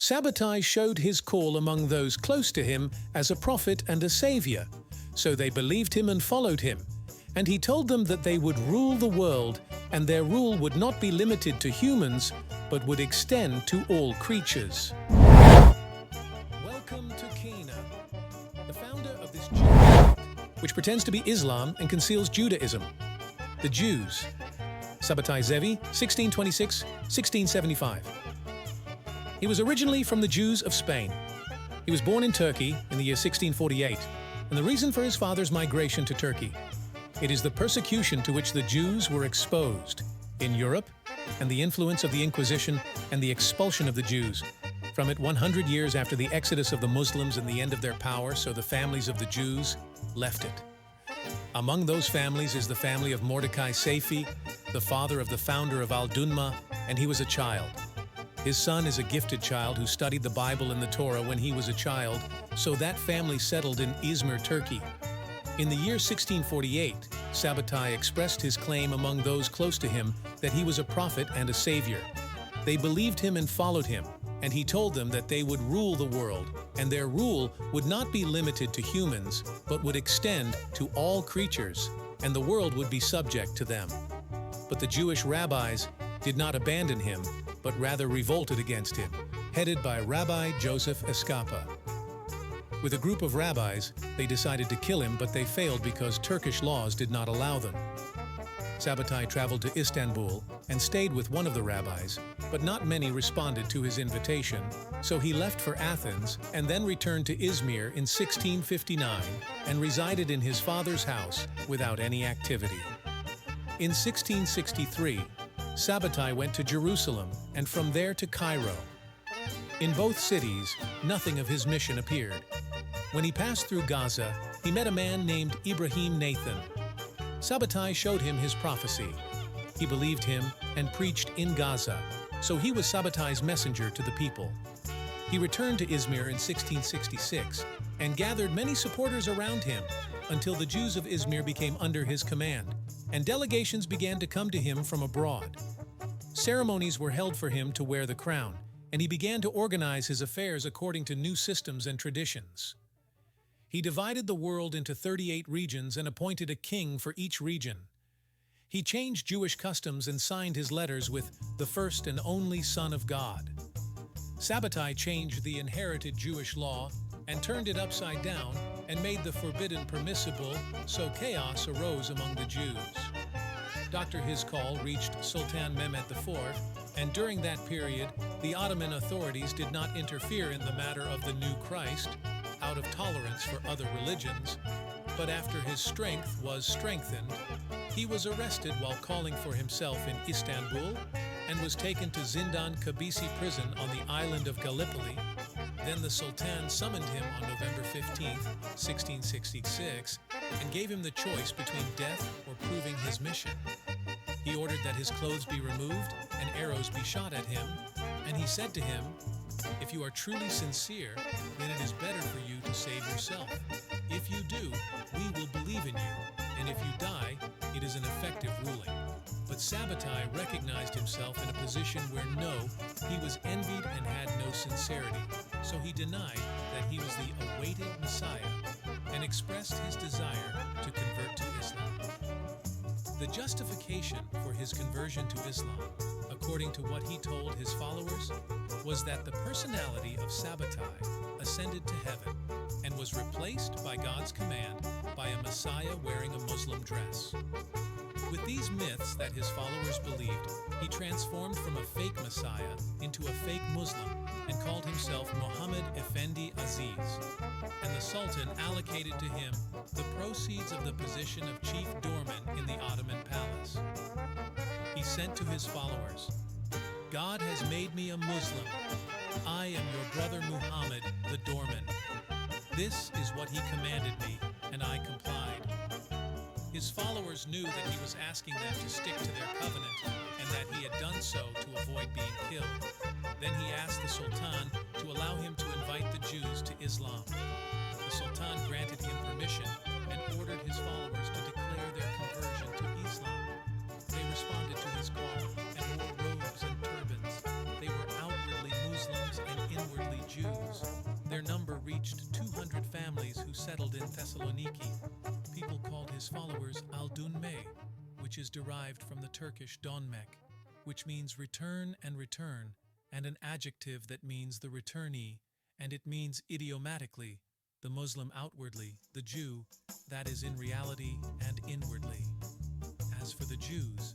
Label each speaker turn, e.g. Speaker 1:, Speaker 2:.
Speaker 1: Sabatai showed his call among those close to him as a prophet and a savior, so they believed him and followed him. And he told them that they would rule the world, and their rule would not be limited to humans, but would extend to all creatures. Welcome to Kina, the founder of this Jewish which pretends to be Islam and conceals Judaism. The Jews. Sabatai Zevi, 1626-1675. He was originally from the Jews of Spain. He was born in Turkey in the year 1648, and the reason for his father's migration to Turkey. It is the persecution to which the Jews were exposed in Europe, and the influence of the Inquisition and the expulsion of the Jews. From it 100 years after the exodus of the Muslims and the end of their power, so the families of the Jews left it. Among those families is the family of Mordecai Seifi, the father of the founder of Donma, and he was a child. His son is a gifted child who studied the Bible and the Torah when he was a child, so that family settled in Izmir, Turkey. In the year 1648, Sabatai expressed his claim among those close to him that he was a prophet and a savior. They believed him and followed him, and he told them that they would rule the world, and their rule would not be limited to humans, but would extend to all creatures, and the world would be subject to them. But the Jewish rabbis did not abandon him, but rather revolted against him, headed by Rabbi Joseph Escapa. With a group of rabbis, they decided to kill him, but they failed because Turkish laws did not allow them. Sabatai traveled to Istanbul and stayed with one of the rabbis, but not many responded to his invitation, so he left for Athens and then returned to Izmir in 1659 and resided in his father's house without any activity. In 1663, Sabatai went to Jerusalem and from there to Cairo. In both cities, nothing of his mission appeared. When he passed through Gaza, he met a man named Ibrahim Nathan. Sabatai showed him his prophecy. He believed him and preached in Gaza, so he was Sabatai's messenger to the people. He returned to Izmir in 1666 and gathered many supporters around him until the Jews of Izmir became under his command, and delegations began to come to him from abroad. Ceremonies were held for him to wear the crown, and he began to organize his affairs according to new systems and traditions. He divided the world into 38 regions and appointed a king for each region. He changed Jewish customs and signed his letters with the first and only Son of God. Sabatai changed the inherited Jewish law and turned it upside down and made the forbidden permissible, so chaos arose among the Jews. His call reached Sultan Mehmed IV, and during that period, the Ottoman authorities did not interfere in the matter of the new Christ, out of tolerance for other religions, but after his strength was strengthened, he was arrested while calling for himself in Istanbul and was taken to Zindan Kabisi prison on the island of Gallipoli. Then the Sultan summoned him on November 15, 1666, and gave him the choice between death or proving his mission. He ordered that his clothes be removed and arrows be shot at him, and he said to him, "If you are truly sincere, then it is better for you to save yourself. If you do, we will believe in you, and if you die, it is an effective ruling." But Sabatai recognized himself in a position where he was envied and had no sincerity, so he denied that he was the awaited Messiah and expressed his desire to convert to Islam. The justification for his conversion to Islam, according to what he told his followers, was that the personality of Sabatai ascended to heaven and was replaced by God's command by a Messiah wearing a Muslim dress. With these myths that his followers believed, he transformed from a fake Messiah into a fake Muslim and called himself Muhammad Efendi Aziz, and the Sultan allocated to him the proceeds of the position of chief doorman in the Ottoman palace. He sent to his followers, "God has made me a Muslim. I am your brother Muhammad, the doorman. This is what he commanded me, and I complied." His followers knew that he was asking them to stick to their covenant and that he had done so to avoid being killed. Then he asked the Sultan to allow him to invite the Jews to Islam. The Sultan granted him permission and ordered his followers to declare their conversion to Islam. They responded to his call and wore robes and turbans. They were outwardly Muslims and inwardly Jews. Their number reached 200 families who settled in Thessaloniki. People called his followers Al-Donmeh, which is derived from the Turkish Donmeh, which means return, and an adjective that means the returnee, and it means idiomatically, the Muslim outwardly, the Jew, that is in reality and inwardly. As for the Jews,